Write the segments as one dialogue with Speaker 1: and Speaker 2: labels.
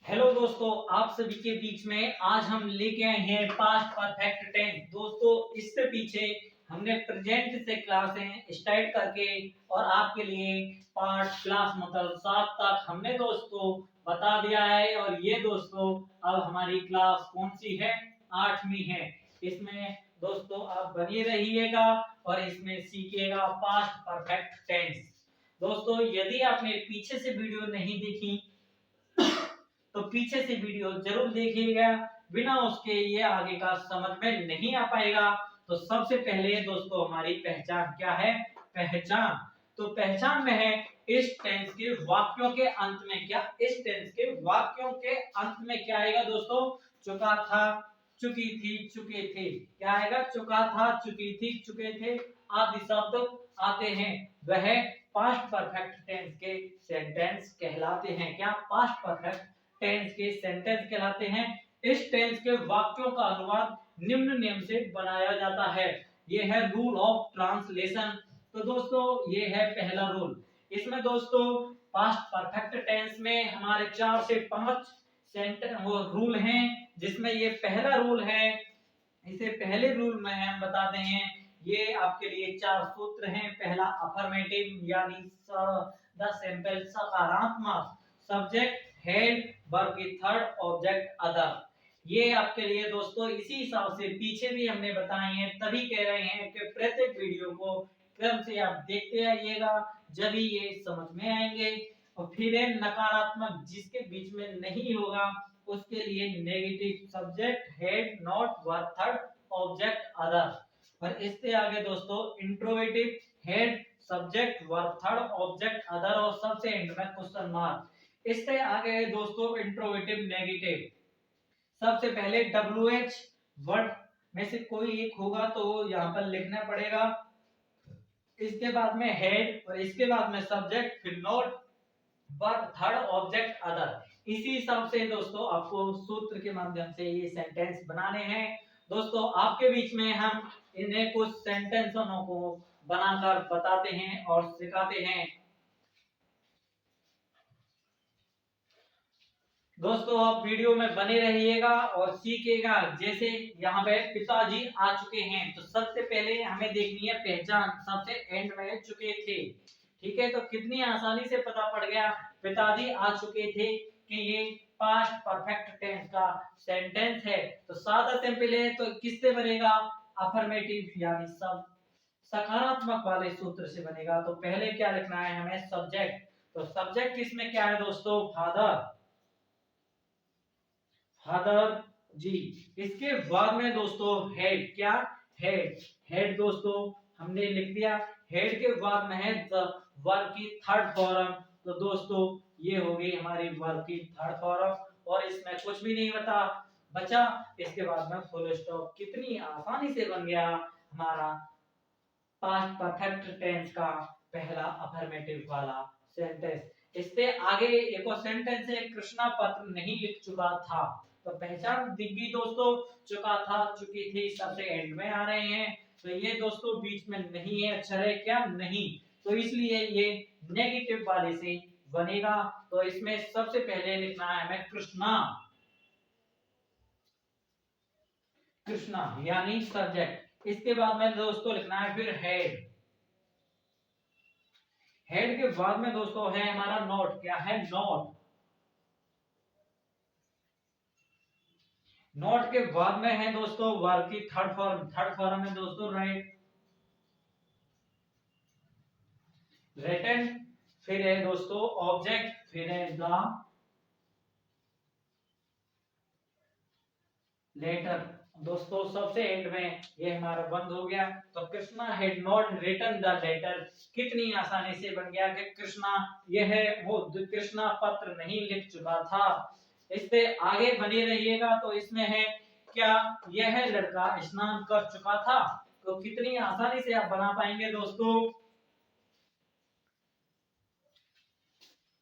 Speaker 1: Hello दोस्तों, आप सभी के बीच में आज हम लेके आए हैं पास्ट परफेक्ट टेंस। दोस्तों, इससे पीछे हमने प्रेजेंट से क्लासें स्टार्ट करके और आपके लिए पार्ट क्लास मतलब 7 तक हमने दोस्तों बता दिया है। और ये दोस्तों अब हमारी क्लास कौन सी है? 8वीं है। इसमें दोस्तों आप बने रहिएगा और इसमें सीखिएगा पास्ट परफेक्ट टेंस। दोस्तों, यदि आपने पीछे से वीडियो नहीं देखी तो पीछे से वीडियो जरूर देखिएगा, बिना उसके ये आगे का समझ में नहीं आ पाएगा। तो सबसे पहले दोस्तों हमारी पहचान क्या है? पहचान तो पहचान में है इस टेंस के वाक्यों के अंत में क्या? इस टेंस के वाक्यों के अंत में क्या आएगा दोस्तों? चुका था, चुकी थी, चुके थे। क्या आएगा? चुका था, चुकी थी, चुके थे आदि शब्द आते हैं। वह पास्ट परफेक्ट टेंस के सेंटेंस कहलाते हैं। क्या? पास्ट परफेक्ट टेंस के सेंटेंस कहलाते हैं। इस टेंस के वाक्यों का अनुवाद निम्न नियम से बनाया जाता है। ये है रूल ऑफ ट्रांसलेशन। तो दोस्तों ये है पहला रूल। इसमें दोस्तों पास्ट परफेक्ट टेंस में हमारे 4 से 5 वो रूल हैं, जिसमें ये पहला रूल है। इसे पहले रूल में हम बताते हैं। ये आपके लिए 4 सूत्र हैं। पहला अफर्मेटिव यानी द सिंपल सकारात्मक, सब्जेक्ट हेड, वर्ब की थर्ड, ऑब्जेक्ट अदर। ये आपके लिए दोस्तों इसी हिसाब से पीछे भी हमने बताए हैं, तभी कह रहे हैं कि प्रत्येक वीडियो को क्रम से आप देखते आइएगा, जब भी ये समझ में आएंगे। और फिर है नकारात्मक, जिसके बीच में नहीं होगा उसके लिए negative, subject head, not, verb third, object other. और इससे आगे दोस्तों इंट्रोवेटिव, head, subject, verb third, object other और सबसे एंड में क्वेश्चन मार्क। इससे आगे है दोस्तों इंट्रोवेटिव नेगेटिव। सबसे पहले WH वर्ड में से कोई एक होगा तो यहाँ पर लिखना पड़ेगा। इसके बाद में हेड और इसके बाद में सब्जेक्ट, फिर note, verb third, object other. इसी हिसाब से दोस्तों आपको सूत्र के माध्यम से ये सेंटेंस बनाने हैं। दोस्तों आपके बीच में हम इन्हें कुछ सेंटेंसों को बनाकर बताते हैं और सिखाते हैं। दोस्तों आप वीडियो में बने रहिएगा और सीखिएगा। जैसे यहाँ पे पिताजी आ चुके हैं, तो सबसे पहले हमें देखनी है पहचान। सबसे एंड में चुके थे, ठीक है। तो कितनी आसानी से पता पड़ गया पिताजी आ चुके थे कि ये पास्ट परफेक्ट टेंस का सेंटेंस है। तो सादा सिंपल है, तो किससे बनेगा? अफर्मेटिव यानी सब सकारात्मक वाले सूत्र से बनेगा। तो पहले क्या लिखना है हमें? सब्जेक्ट। तो सब्जेक्ट किसमें क्या है दोस्तों? फादर, फादर जी। इसके बाद में दोस्तों हेड। क्या? हेड। हेड दोस्तों हमने लिख दिया। हेड के बाद में है वर्ब की थर्ड फॉर्म। तो दोस्तों ये हो गई हमारी वर्ब की थर्ड फॉर्म और इसमें कुछ भी नहीं बचा। इसके बाद में फुल स्टॉप। कितनी आसानी से बन गया हमारा पास्ट परफेक्ट टेंस का पहला अफर्मेटिव वाला सेंटेंस। इससे आगे एक और सेंटेंस है, कृष्णा पत्र नहीं लिख चुका था। तो पहचान दिख गई दोस्तों। चुका था, चुकी थी सबसे एंड में आ रहे हैं। तो ये दोस्तों बीच में नहीं है अक्षर है। क्या? नहीं। तो इसलिए ये नेगेटिव वाले से बनेगा। तो इसमें सबसे पहले लिखना है हमें कृष्णा। कृष्णा यानी सब्जेक्ट। इसके बाद में दोस्तों लिखना है फिर हेड। हेड के बाद में दोस्तों है हमारा नोट। क्या है? नोट। नोट के बाद में है दोस्तों वर्ब की थर्ड फॉर्म। थर्ड फॉर्म है दोस्तों राइट, रिटन। फिर है दोस्तों ऑब्जेक्ट, फिर है द लेटर। दोस्तों सबसे एंड में ये हमारा बंद हो गया। तो Krishna had not written the letter. कितनी आसानी से बन गया कि कृष्णा यह वो कृष्णा पत्र नहीं लिख चुका था। इससे आगे बने रहिएगा। तो इसमें है क्या? यह लड़का स्नान कर चुका था। तो कितनी आसानी से आप बना पाएंगे दोस्तों?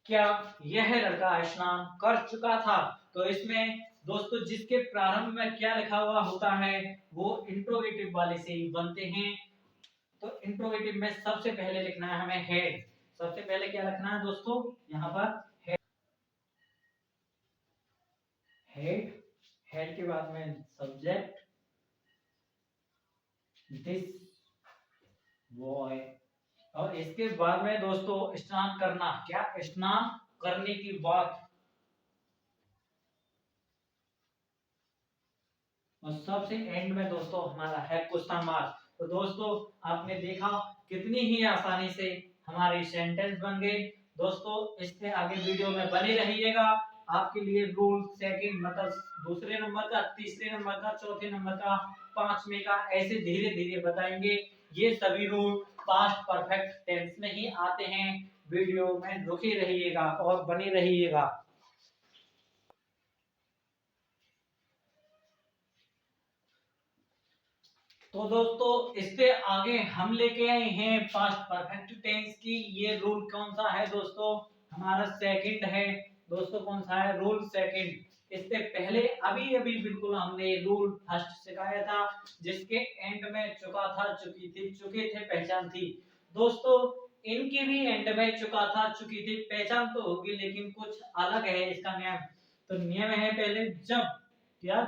Speaker 1: क्या? यह लड़का स्नान कर चुका था। तो इसमें दोस्तों जिसके प्रारंभ में क्या लिखा हुआ होता है वो इंट्रोगेटिव वाले से ही बनते हैं। तो इंट्रोगेटिव में सबसे पहले लिखना है हमें हेड। सबसे पहले क्या लिखना है दोस्तों? यहाँ पर हेड। बाद में सब्जेक्ट दिस बॉय, और इसके बाद में दोस्तों स्नान करना, क्या स्नान करने की बात, और सबसे एंड में दोस्तों हमारा है क्वेश्चन मार्क। तो दोस्तों आपने देखा कितनी ही आसानी से हमारे सेंटेंस बन गए। दोस्तों इससे आगे वीडियो में बने रहिएगा, आपके लिए रूल सेकंड मतलब दूसरे नंबर का, तीसरे नंबर का, चौथे नंबर का, पांचवे का, ऐसे धीरे धीरे बताएंगे। ये सभी रूल पास्ट परफेक्ट टेंस में ही आते हैं। वीडियो में रुके रहिएगा और बने रहिएगा। तो दोस्तों इससे आगे हम लेके आए हैं पास्ट परफेक्ट टेंस की। ये रूल कौन सा है दोस्तों, हमारा सेकंड है दोस्तों। कौन सा है, रूल सेकंड। इससे पहले अभी अभी बिल्कुल हमने रूल फर्स्ट सिखाया था, जिसके एंड में चुका था, चुकी थी, चुके थे, पहचान थी। दोस्तों इनकी भी एंड में चुका था, चुकी थी, पहचान तो होगी, लेकिन कुछ अलग है इसका नियम। तो नियम है पहले जब, क्या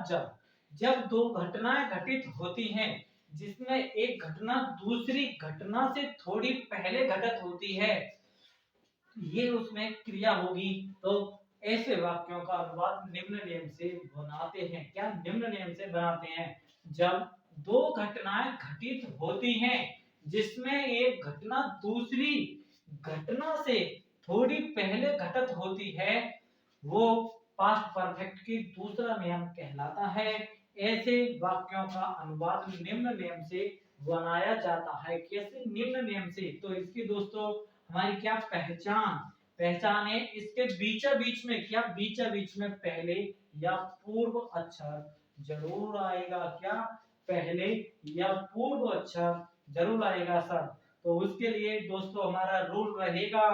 Speaker 1: जब दो घटनाएं घटित होती हैं जिसमें एक घटना दूसरी घटना से थोड़ी पहले घटित होती है, ये उसमें क्रिया होगी। तो ऐसे वाक्यों का अनुवाद निम्न नियम से बनाते हैं, क्या निम्न नियम से बनाते हैं। जब दो घटनाएं घटित होती हैं जिसमें एक घटना दूसरी घटना से थोड़ी पहले घटित होती है, वो पास्ट परफेक्ट की दूसरा नियम कहलाता है। ऐसे वाक्यों का अनुवाद निम्न नियम से बनाया जाता है। कैसे, निम्न नियम से। तो इसकी दोस्तों हमारी क्या पहचान, पहचान है इसके बीचा बीच में, क्या बीचा बीच में पहले या पूर्व अक्षर जरूर आएगा, क्या पहले या पूर्व अक्षर जरूर आएगा सर। तो उसके लिए दोस्तों हमारा रूल रहेगा,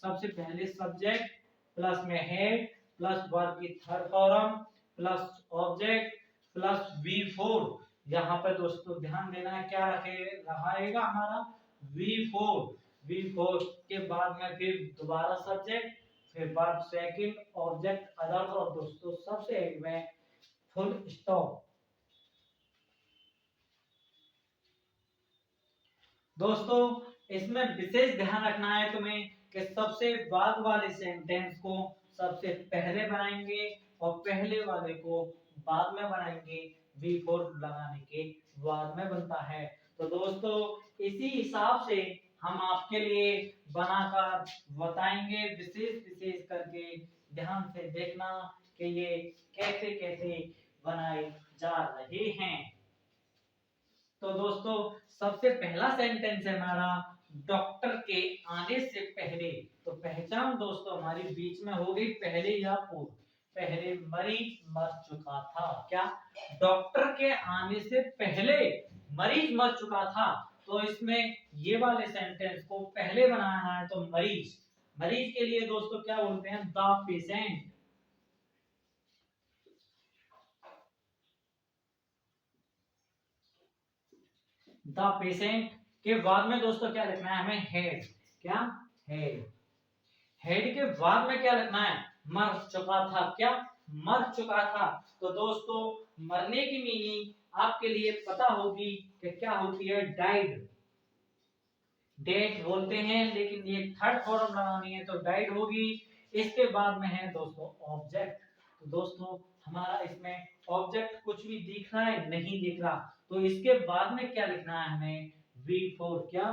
Speaker 1: सबसे पहले सब्जेक्ट प्लस में हेड प्लस वर्ब की third form plus object plus V4। यहाँ पर दोस्तों ध्यान देना है, क्या रहेगा हमारा V4 के बाद में फिर दोबारा सब्जेक्ट, फिर वर्ब सेकंड, ऑब्जेक्ट अदर, और दोस्तों सबसे एंड में फुल स्टॉप। दोस्तों इसमें विशेष ध्यान रखना है तुम्हें कि सबसे बाद वाले सेंटेंस को सबसे पहले बनाएंगे और पहले वाले को बाद में बनाएंगे। V4 लगाने के बाद में बनता है। तो दोस्तों इसी हिसाब से हम आपके लिए बनाकर बताएंगे, विशेष विशेष करके ध्यान से देखना कि ये कैसे कैसे बनाए जा रहे हैं। तो दोस्तों सबसे पहला सेंटेंस है हमारा डॉक्टर के आने से पहले। तो पहचान दोस्तों हमारी बीच में हो गई पहले या पूर्व। पहले मरीज मर चुका था, क्या डॉक्टर के आने से पहले मरीज मर चुका था। तो इसमें ये वाले सेंटेंस को पहले बनाना है, तो मरीज, मरीज के लिए दोस्तों क्या बोलते हैं, द पेशेंट। द पेशेंट के बाद में दोस्तों क्या लिखना है हमें, हेड, क्या हेड। हेड के बाद में क्या लिखना है, मर चुका था, क्या मर चुका था। तो दोस्तों मरने की मीनिंग आपके लिए पता होगी कि क्या होती है, डाइड, डेट बोलते हैं, लेकिन ये थर्ड फॉर्म लगानी है तो डाइड होगी। इसके बाद में है दोस्तों ऑब्जेक्ट। तो दोस्तों हमारा इसमें ऑब्जेक्ट कुछ भी दिख रहा है, नहीं दिख रहा, तो इसके बाद में क्या लिखना है हमें, V4, क्या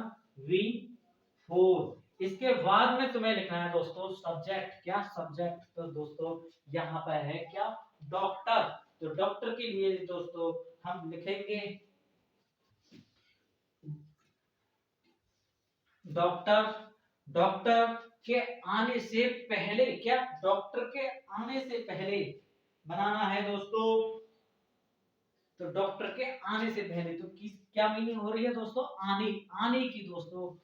Speaker 1: V4। इसके बाद में तुम्हें लिखना है दोस्तों सब्जेक्ट, क्या सब्जेक्ट। तो दोस्तों यहाँ पर है क्या, डॉक्टर। तो डॉक्टर के लिए दोस्तों हम लिखेंगे डॉक्टर। डॉक्टर के आने से पहले, क्या डॉक्टर के आने से पहले बनाना है दोस्तों। तो डॉक्टर के आने से पहले, तो किस क्या मीनिंग हो रही है दोस्तों, आने, आने की दोस्तों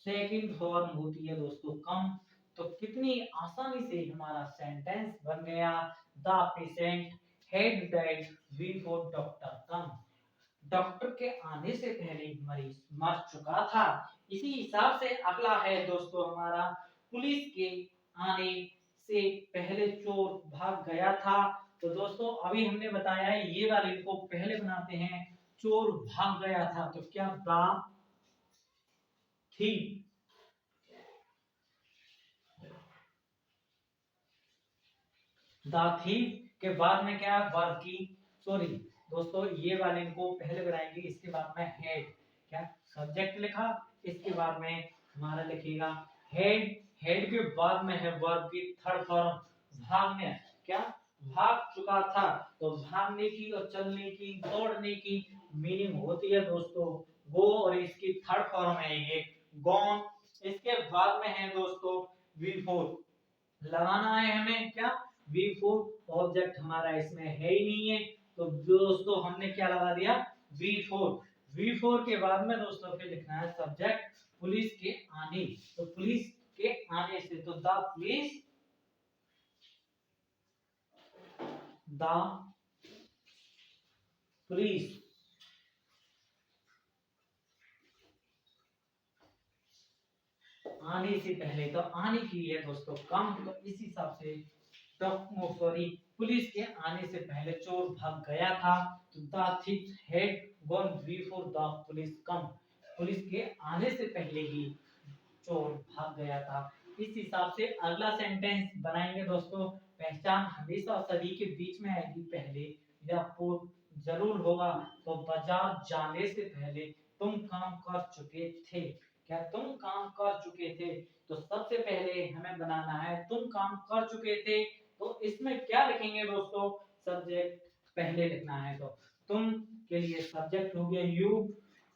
Speaker 1: सेकंड फॉर्म होती है दोस्तों कम। तो कितनी आसानी से हमारा सेंटेंस बन गया, the patient had died before doctor come. Doctor के आने से पहले मरीज मर चुका था। इसी हिसाब से अगला है दोस्तों हमारा, पुलिस के आने से पहले चोर भाग गया था। तो दोस्तों अभी हमने बताया है ये वाले को पहले बनाते हैं, चोर भाग गया था, तो क्या द थीफ, द थीफ के बाद में क्या वर्ब की, सॉरी दोस्तों ये वाले को पहले बनाएंगे, इसके बाद में हेड, क्या सब्जेक्ट लिखा, इसके बाद में हमारा लिखेगा हेड, हेड के बाद में है वर्ब की थर्ड फॉर्म, भागने, क्या भाग चुका था, तो भागने की और चलने की दौड़ने की मीनिंग होती है दोस्तों गो, और इसकी थर्ड फॉर्म है ये गॉन। इसके बाद में है दोस्तों वी फोर, लगाना है हमें क्या, V4, ऑब्जेक्ट हमारा इसमें है ही नहीं है, तो दोस्तों हमने क्या लगा दिया V4, V4 के बाद में दोस्तों फिर लिखना है सब्जेक्ट पुलिस के आने, तो पुलिस के आने से, तो द पुलिस, द पुलिस आने से पहले, तो आने की है दोस्तों कम, तो इस हिसाब से तो सॉरी पुलिस के आने से पहले चोर भाग गया था, तो the thief had gone before the police come, police के आने से पहले ही चोर भाग गया था। इस हिसाब से अगला सेंटेंस बनाएंगे दोस्तों, पहचान हमेशा सभी के बीच में आएगी पहले या पूर्व जरूर होगा, तो बाजार जाने से पहले तुम काम कर चुके थे, क्या तुम काम कर चुके थे, तो सबसे पहले हमें बनाना है तुम काम कर चुके थे, तो इसमें क्या लिखेंगे दोस्तों, सब्जेक्ट पहले लिखना है, तो तुम के लिए सब्जेक्ट हो गया यू,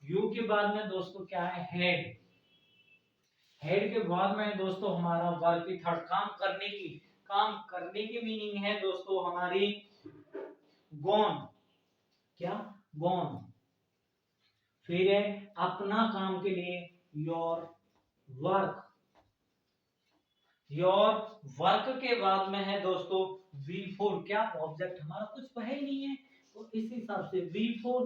Speaker 1: यू के बाद में दोस्तों क्या है हेड, हेड के बाद में दोस्तों हमारा वर्ब की थर्ड काम करने की, काम करने की मीनिंग है दोस्तों हमारी गॉन, क्या गॉन, फिर है अपना काम के लिए योर वर्क, योर वर्क के बाद में है दोस्तों V4, क्या ऑब्जेक्ट हमारा कुछ है ही नहीं है, तो इस हिसाब से V4,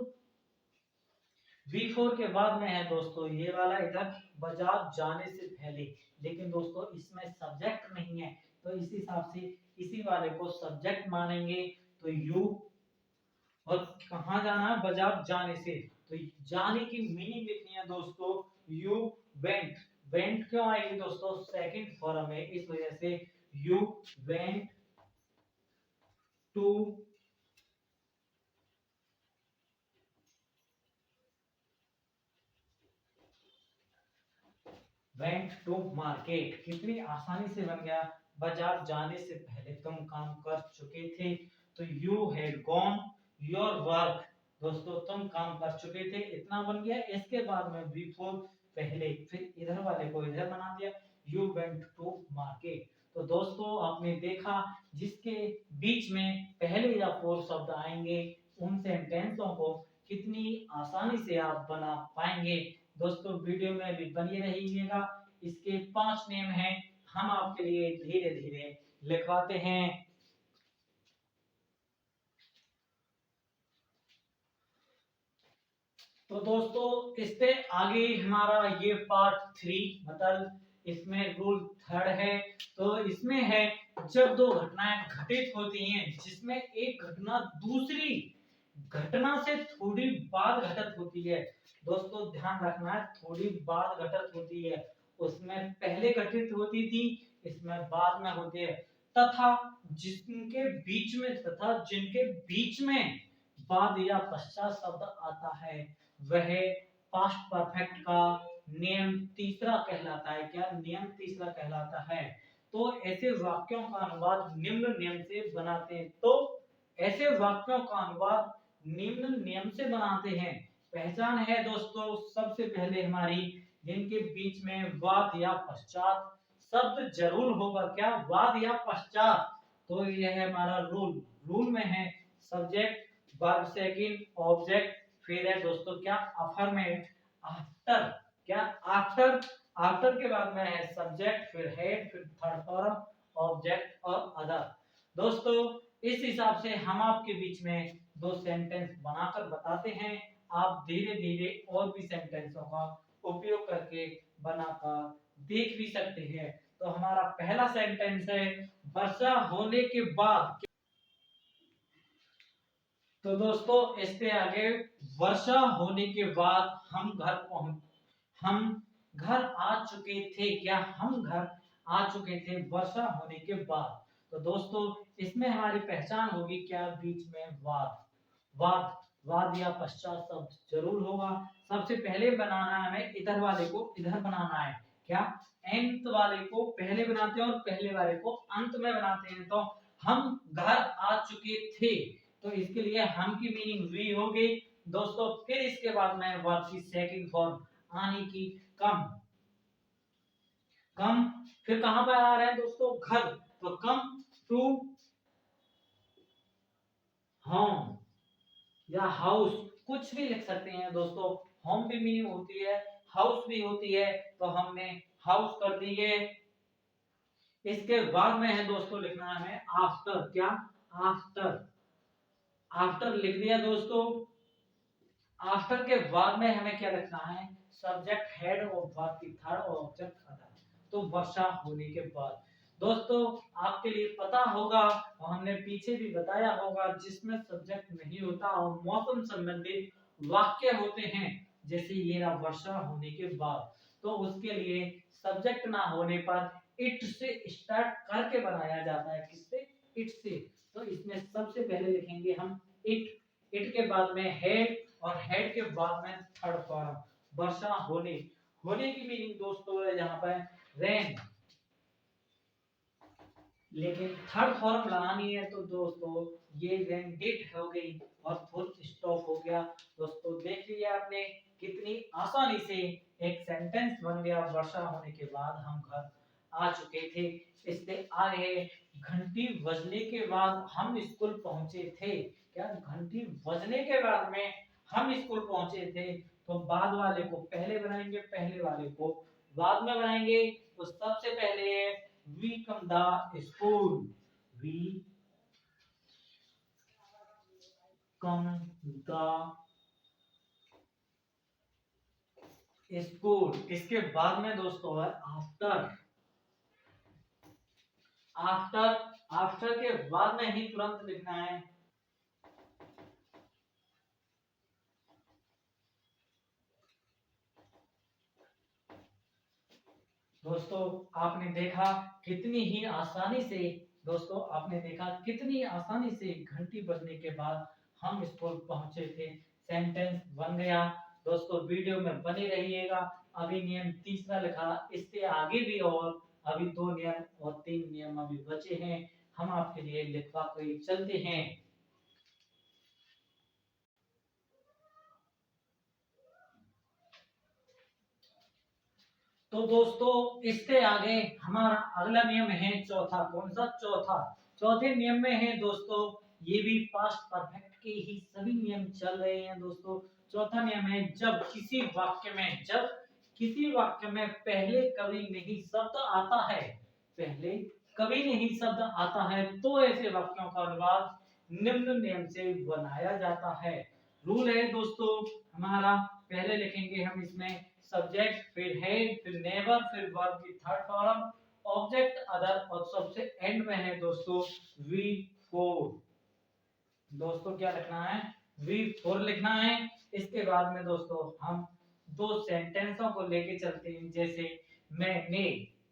Speaker 1: V4 के बाद में है दोस्तों ये वाला इधर बाजार जाने से पहले, लेकिन दोस्तों इसमें सब्जेक्ट नहीं है, तो इस हिसाब से इसी वाले को सब्जेक्ट मानेंगे, तो यू, और कहाँ जाना है बाजार जाने से, तो जाने की मीनिंग लिखनी है दोस्तों यू वेंट, वेंट क्यों आएगी दोस्तों सेकंड फॉर्म है, इस वजह से you went to, went to market, कितनी आसानी से बन गया, बाजार जाने से पहले तुम काम कर चुके थे, तो you had gone your work, दोस्तों तुम काम कर चुके थे, इतना बन गया, इसके बाद में बिफोर पहले, फिर इधर वाले को इधर बना दिया यू वेंट टू मार्केट, तो दोस्तों आपने देखा जिसके बीच में पहले या फोर शब्द आएंगे उन सेंटेंसों को कितनी आसानी से आप बना पाएंगे। दोस्तों वीडियो में भी बनी रहिएगा, इसके 5 नेम हैं, हम आपके लिए धीरे धीरे लिखवाते हैं। तो दोस्तों इससे आगे हमारा ये पार्ट 3, मतलब इसमें रूल थर्ड है, तो इसमें है जब दो घटनाएं घटित होती हैं जिसमें एक घटना दूसरी घटना से थोड़ी बाद घटित होती है, दोस्तों ध्यान रखना है थोड़ी बाद घटित होती है, उसमें पहले घटित होती थी, इसमें बाद में होती है, तथा जिनके बीच में, तथा जिनके बीच में बाद या पश्चात शब्द आता है वह पास्ट परफेक्ट का नियम तीसरा कहलाता है, क्या नियम तीसरा कहलाता है, तो ऐसे वाक्यों का अनुवाद निम्न नियम से बनाते हैं, तो ऐसे वाक्यों का अनुवाद निम्न नियम से बनाते हैं, पहचान है दोस्तों सबसे पहले हमारी जिनके बीच में वाद या पश्चात शब्द जरूर होगा, क्या वाद या पश्चात, तो यह है हमारा रूल, रूल में है सब्जेक्ट वर्ब सेकंड ऑब्जेक्ट, फिर है दोस्तों क्या अफर्मेट आफ्टर, क्या आफ्टर, आफ्टर के बाद में है सब्जेक्ट, फिर हेड, फिर थर्ड फॉर्म ऑब्जेक्ट और अदर। दोस्तों इस हिसाब से हम आपके बीच में दो सेंटेंस बनाकर बताते हैं, आप धीरे धीरे और भी सेंटेंसों का उपयोग करके बनाकर देख भी सकते हैं। तो हमारा पहला सेंटेंस है वर्षा होने के बाद, तो दोस्तों इसके आगे वर्षा होने के बाद हम घर आ चुके थे, क्या हम घर आ चुके थे वर्षा होने के बाद। तो दोस्तों इसमें हमारी पहचान होगी क्या, बीच में वाद, वाद वाद या पश्चात शब्द जरूर होगा। सबसे पहले बनाना है हमें इधर वाले को इधर बनाना है, क्या अंत वाले को पहले बनाते हैं और पहले वाले को अंत में बनाते हैं। तो हम घर आ चुके थे, तो इसके लिए हम की मीनिंग वी हो गई दोस्तों। फिर इसके बाद में वर्ब की सेकंड फॉर्म आने की, कम, कम फिर कहां पर आ रहा है दोस्तों, घर, तो कम टू होम या हाउस, कुछ भी लिख सकते हैं दोस्तों। होम भी मीनिंग होती है, हाउस भी होती है, तो हमने हाउस कर दी है। इसके बाद में है दोस्तों लिखना है आफ्टर, क्या आफ्टर, आफ्टर लिख दिया दोस्तों। आफ्टर के बाद में हमें क्या लिखना है, सब्जेक्ट हेड और वर्ब की थर्ड और ऑब्जेक्ट अदर, तो वर्षा होने के बाद। दोस्तों आपके लिए पता होगा और हमने पीछे भी बताया होगा, जिसमें सब्जेक्ट नहीं होता और मौसम संबंधित वाक्य होते हैं, जैसे ये रहा वर्षा होने के बाद, तो उसके लिए सब्जेक्ट ना होने पर इट से स्टार्ट करके बनाया जाता है, किससे, इट से। तो इसमें सबसे पहले लिखेंगे हम इट, इट के बाद में हेड और हेड के बाद में थर्ड फॉर्म वर्षा होने, होने की मीनिंग दोस्तों है यहाँ पर रेन, लेकिन थर्ड फॉर्म लगानी है तो दोस्तों ये रेन डिड हो गई और फुल स्टॉप हो गया। दोस्तों देख लिया आपने कितनी आसानी से एक सेंटेंस बन गया, वर्षा होने के बाद हम घर आ चुके थे। इससे आगे घंटी बजने के बाद हम स्कूल पहुंचे थे, क्या घंटी बजने के बाद में हम स्कूल पहुंचे थे, तो बाद वाले को पहले बनाएंगे, पहले वाले को बाद में बनाएंगे। तो सबसे पहले we come the school, we come the school। इसके बाद में दोस्तों है आफ्टर, आफ्टर, आफ्टर के बाद में ही तुरंत लिखना है दोस्तों। आपने देखा कितनी ही आसानी से, दोस्तों आपने देखा कितनी आसानी से घंटी बजने के बाद हम स्कूल पहुंचे थे, सेंटेंस बन गया। दोस्तों वीडियो में बने रहिएगा। अभी नियम तीसरा लिखा, इससे आगे भी और अभी 2 नियम और 3 नियम अभी बचे हैं, हम आपके लिए लिखवा के चलते हैं। तो दोस्तों इसके आगे हमारा अगला नियम है चौथा, कौन सा, चौथा। चौथे नियम में है दोस्तों, ये भी पास्ट परफेक्ट के ही सभी नियम चल रहे हैं दोस्तों। चौथा नियम है जब किसी वाक्य में पहले कभी नहीं शब्द आता है, पहले कभी नहीं शब्द आता है, तो ऐसे वाक्यों का अनुवाद निम्न नियम से बनाया जाता है। रूल है दोस्तों हमारा, पहले लिखेंगे हम इसमें सब्जेक्ट, फिर हेड, फिर नेबर, फिर वर्ब की थर्ड फॉर्म, ऑब्जेक्ट अदर, और सबसे एंड में है दोस्तों वी फोर। दोस्तों क्या लिखना है, वी फोर लिखना है। इसके बाद में दोस्तों हम 2 सेंटेंसों को लेके चलते हैं, जैसे मैंने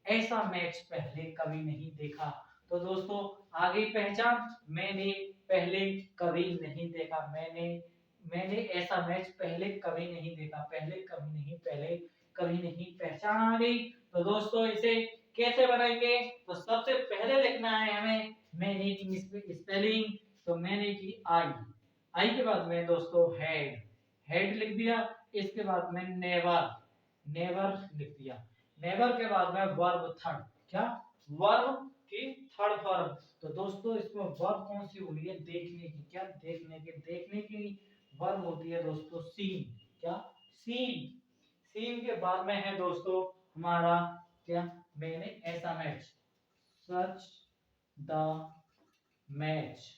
Speaker 1: ऐसा मैच पहले कभी नहीं देखा। तो दोस्तों आगे पहचान, मैंने पहले कभी नहीं देखा, मैंने ऐसा मैच पहले कभी नहीं देखा, पहले कभी नहीं, पहले कभी नहीं, पहचान आ गई। तो दोस्तों इसे कैसे बनाएंगे, तो सबसे पहले लिखना है हमें मैंने की स्पेलिंग, तो मैंने की आई, आई के बाद में दोस्तों हेड, हेड लिख दिया। इसके बाद में नेवर, नेवर लिख दिया। नेवर के बाद में वर्ब थर्ड, क्या वर्ब की थर्ड फॉर्म। तो दोस्तों इसमें वर्ब कौन सी हो रही है, देखने की, क्या देखने की वर्ब होती है दोस्तों सीन, क्या सीन। सीन के बाद में है दोस्तों हमारा क्या, मैंने ऐसा match, such the match,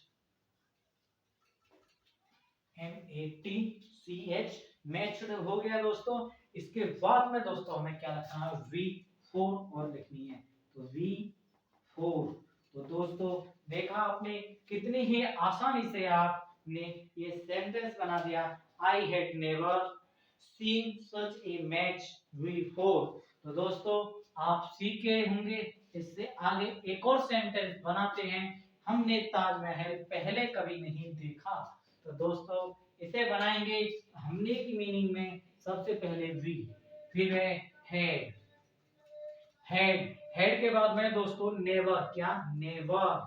Speaker 1: MATCH, match हो गया दोस्तों। इसके बाद में दोस्तों हमें क्या लिखना है, V4 और लिखनी है, तो V4। तो दोस्तों देखा आपने कितनी ही आसानी से आप ने ये सेंटेंस बना दिया, I had never seen such A match before. तो दोस्तों आप सीखे होंगे। इससे आगे एक और सेंटेंस बनाते हैं, हमने ताजमहल पहले कभी नहीं देखा। तो दोस्तों इसे बनाएंगे हमने की मीनिंग में। सबसे पहले वी, फिर है हैड, हेड के बाद में दोस्तों नेवर, क्या नेवर,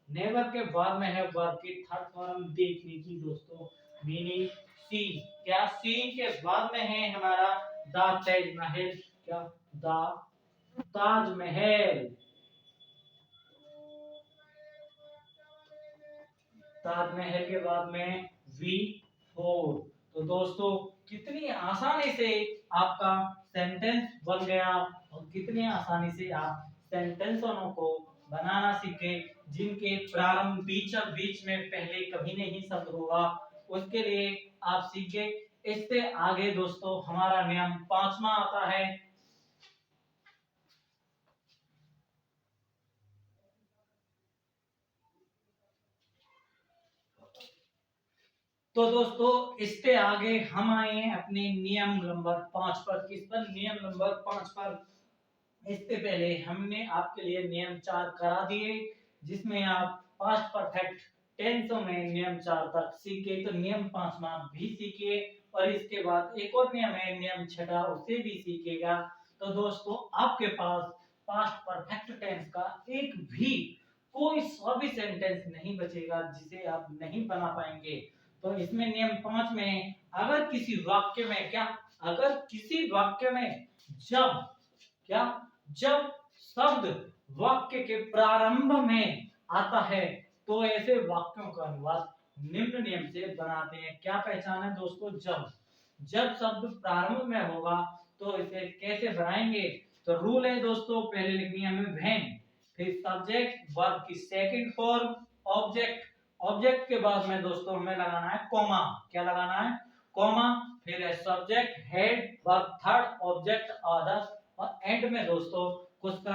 Speaker 1: नेवर के बाद में है वर्ब की थर्ड फॉर्म देखने की दोस्तों, मीनिंग सी, क्या सीन के बाद में है हमारा द ताजमहल, क्या द ताजमहल, ताजमहल के बाद में वी फोर। तो दोस्तों कितनी आसानी से आपका सेंटेंस बन गया और कितनी आसानी से आप सेंटेंसों को बनाना सीखे जिनके प्रारंभ बीच और बीच में पहले कभी नहीं शब्द होगा, उसके लिए आप सीखे। इससे आगे दोस्तों हमारा नियम पांचवा आता है। तो दोस्तों इसके आगे हम आए हैं अपने नियम नंबर 5 पर। किस पर? नियम नंबर 5 पर। इससे पहले हमने आपके लिए नियम 4 करा दिए, जिसमें आप पास्ट परफेक्ट टेंसों में नियम 4 तक सीखे। तो नियम 5वां भी सीखिए और इसके बाद एक और नियम है नियम 6, उसे भी सीखिएगा। तो दोस्तों आपके पास पास्ट परफेक्ट टेंस का एक भी कोई सा भी सेंटेंस नहीं बचेगा जिसे आप नहीं बना पाएंगे। तो इसमें नियम 5 में अगर किसी वाक्य में, क्या अगर किसी वाक्य में जब, क्या जब शब्द वाक्य के प्रारंभ में आता है तो ऐसे वाक्यों का अनुवाद निम्न नियम से बनाते हैं। क्या पहचान है दोस्तों? जब, जब शब्द प्रारंभ में होगा तो इसे कैसे बनाएंगे? तो रूल है दोस्तों, पहले लिखनी है हमें व्हेन, फिर सब्जेक्ट, वर्ब की सेकंड फॉर्म, ऑब्जेक्ट, ऑब्जेक्ट के बाद में दोस्तों हमें लगाना है कॉमा। क्या लगाना है? कॉमा, फिर है subject, head, verb third, object other, और एंड में दोस्तों कुछ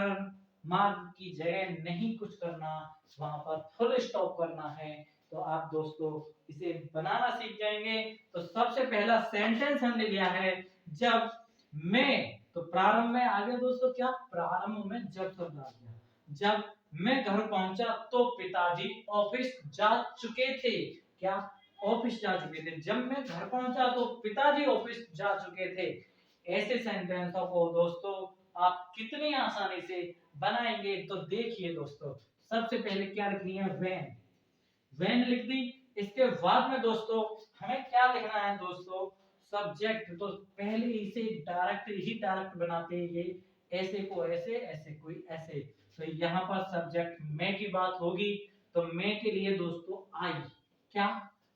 Speaker 1: मार्क की जगह नहीं कुछ करना, वहां पर फुल स्टॉप करना है। तो आप दोस्तों इसे बनाना सीख जाएंगे। तो सबसे पहला सेंटेंस हमने लिया है जब मैं, तो प्रारंभ में आ गया दोस्तों, क्या प्रारंभ में जब शब्द आ गया। जब मैं घर पहुंचा तो पिताजी ऑफिस जा चुके थे। क्या? ऑफिस जा चुके थे। जब मैं घर पहुंचा तो पिताजी ऑफिस जा चुके थे। ऐसे सेंटेंसों को दोस्तों आप कितनी आसानी से बनाएंगे, तो देखिए दोस्तों सबसे पहले क्या लिखनी है? व्हेन, व्हेन लिख दी। इसके बाद में दोस्तों हमें क्या लिखना है दोस्तों? सब्जेक्ट। तो पहले इसे डायरेक्ट बनाते हैं, ये ऐसे को ऐसे, ऐसे कोई ऐसे। तो यहाँ पर सब्जेक्ट मैं की बात होगी, तो मैं के लिए दोस्तों आई, क्या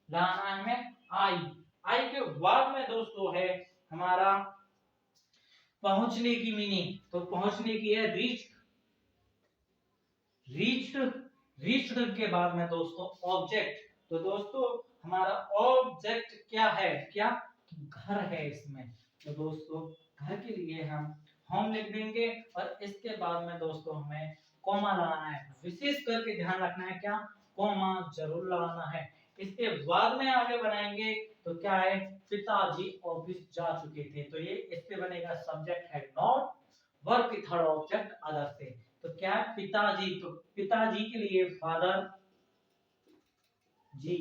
Speaker 1: लाना है हमें? आई। आई के बाद में दोस्तों है हमारा पहुंचने की मीनिंग। तो पहुंचने की है रीच, रीच्ड, रीच्ड के बाद में दोस्तों ऑब्जेक्ट। तो दोस्तों हमारा ऑब्जेक्ट क्या है? क्या? घर है इसमें। तो दोस्तों घर के लिए हम होम लिख देंगे और इसके बाद में दोस्तों हमें कॉमा लगाना है। विशेष करके ध्यान रखना है, क्या कॉमा जरूर लगाना है। इसके बाद में आगे बनाएंगे तो क्या है? पिताजी ऑफिस जा चुके थे। तो ये इससे बनेगा सब्जेक्ट हैड नॉट, वर्ब की थर्ड ऑब्जेक्ट अदर से। तो क्या है? पिताजी। तो पिताजी के लिए फादर जी,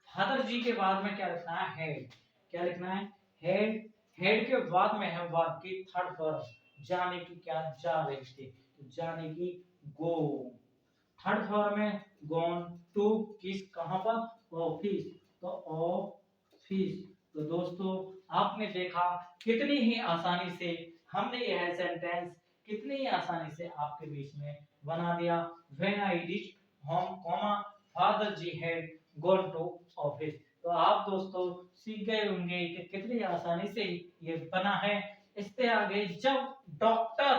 Speaker 1: फादर जी के बाद में क्या लिखना है? हेड। क्या लिखना है? हेड। हेड के बाद में है वर्ब की थर्ड फॉर्म, जाने की, क्या जा रहे थे, तो जाने की गो। थर्ड फॉर्म में गॉन, टू किस, कहां पर? ऑफिस। तो ऑफिस। तो दोस्तों आपने देखा कितनी ही आसानी से हमने यह सेंटेंस कितनी ही आसानी से आपके बीच में बना दिया। When I reach home comma father ji had gone to office. तो आप दोस्तों सीख गए होंगे कि कितनी आसानी से ये बना है। इससे आगे जब डॉक्टर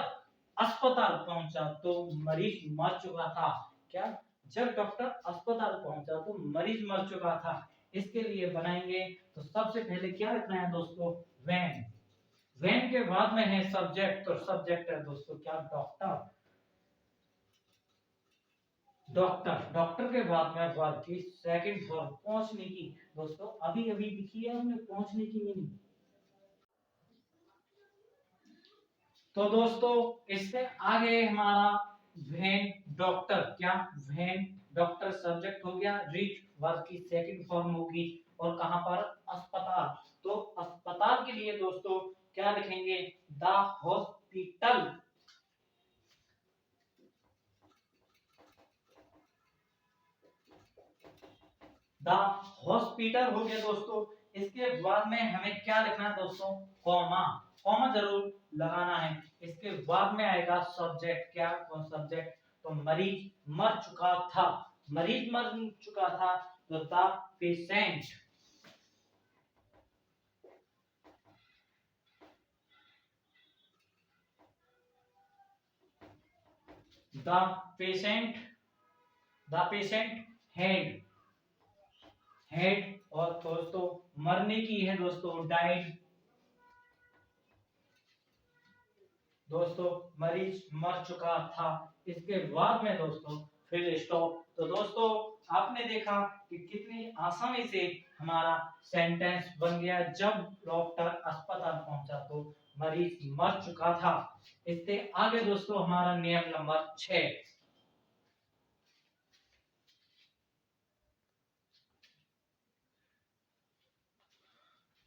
Speaker 1: अस्पताल पहुंचा तो मरीज मर चुका था। क्या? जब डॉक्टर अस्पताल पहुंचा तो मरीज मर चुका था। इसके लिए बनाएंगे तो सबसे पहले क्या लिखना है दोस्तों? व्हेन। व्हेन के बाद में है सब्जेक्ट, तो सब्जेक्ट है दोस्तों क्या? डॉक्टर। डॉक्टर, डॉक्टर के बाद में वर्ब की सेकंड फॉर्म पहुंचने की। दोस्तों अभी अभी लिखी है हमने पहुंचने की मीनिंग। तो दोस्तों इससे आगे हमारा व्हेन डॉक्टर, क्या व्हेन डॉक्टर सब्जेक्ट हो गया, रीच वर्ब की सेकंड फॉर्म होगी, और कहां पर, अस्पताल। तो अस्पताल के लिए दोस्तों क्या लिखेंगे, द हॉस्पिटल। द हॉस्पिटल हो गया दोस्तों। इसके बाद में हमें क्या लिखना है दोस्तों, कॉमा, कॉमा जरूर लगाना है। इसके बाद में आएगा सब्जेक्ट, क्या कौन सब्जेक्ट, तो मरीज मर चुका था, मरीज मर चुका था, तो the patient, the patient, the patient had, had, और दोस्तों मरने की है दोस्तों, डाइड। दोस्तों मरीज मर चुका था। इसके बाद में दोस्तों फिर स्टॉप। तो दोस्तों आपने देखा कि कितनी आसानी से हमारा सेंटेंस बन गया। जब डॉक्टर अस्पताल पहुंचा तो मरीज मर चुका था। इससे आगे दोस्तों हमारा नियम नंबर 6।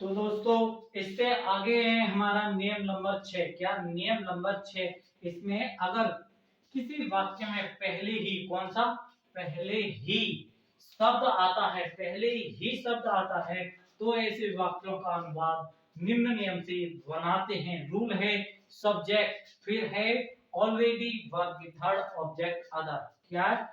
Speaker 1: तो दोस्तों इससे आगे है हमारा नियम नंबर 6। क्या नियम नंबर 6, इसमें अगर किसी वाक्य में पहले ही, कौन सा, पहले ही शब्द आता है, पहले ही शब्द आता है, तो ऐसे वाक्यों का अनुवाद निम्न नियम से बनाते हैं। रूल है सब्जेक्ट, फिर है ऑलरेडी, वर्ब की थर्ड ऑब्जेक्ट अदर। क्या है?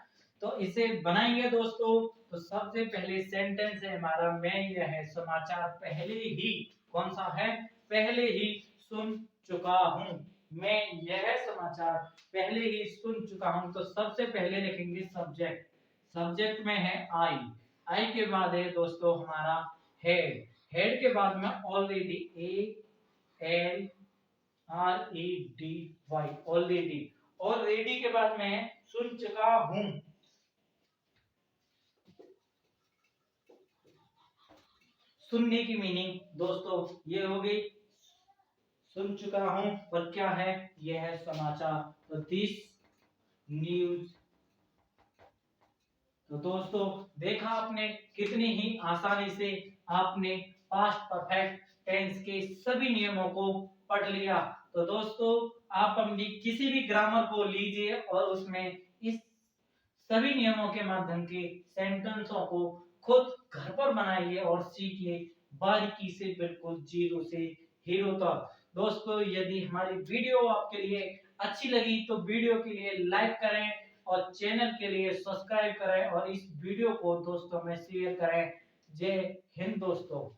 Speaker 1: तो इसे बनाएंगे दोस्तों। तो सबसे पहले सेंटेंस है हमारा, मैं यह है समाचार पहले ही, कौन सा है, पहले ही सुन चुका हूं। मैं यह समाचार पहले ही सुन चुका हूं। तो सबसे पहले लिखेंगे सब्जेक्ट, सब्जेक्ट में है आई, आई के बाद है दोस्तों हमारा हेड, हेड के बाद में already, A L R E D Y, already, already के बाद में है सुन चुका हूं। सुनने की मीनिंग दोस्तों ये हो गई, सुन चुका हूं, और क्या है, यह है समाचार, तो दिस न्यूज। तो दोस्तों देखा आपने कितनी ही आसानी से आपने पास्ट परफेक्ट टेंस के सभी नियमों को पढ़ लिया। तो दोस्तों आप अपनी किसी भी ग्रामर को लीजिए और उसमें इस सभी नियमों के माध्यम के सेंटेंसों को खुद घर पर बनाइए और सीखिए बारीकी से, बिल्कुल जीरो से हीरो तक। दोस्तों यदि हमारी वीडियो आपके लिए अच्छी लगी तो वीडियो के लिए लाइक करें और चैनल के लिए सब्सक्राइब करें और इस वीडियो को दोस्तों में शेयर करें। जय हिंद दोस्तों।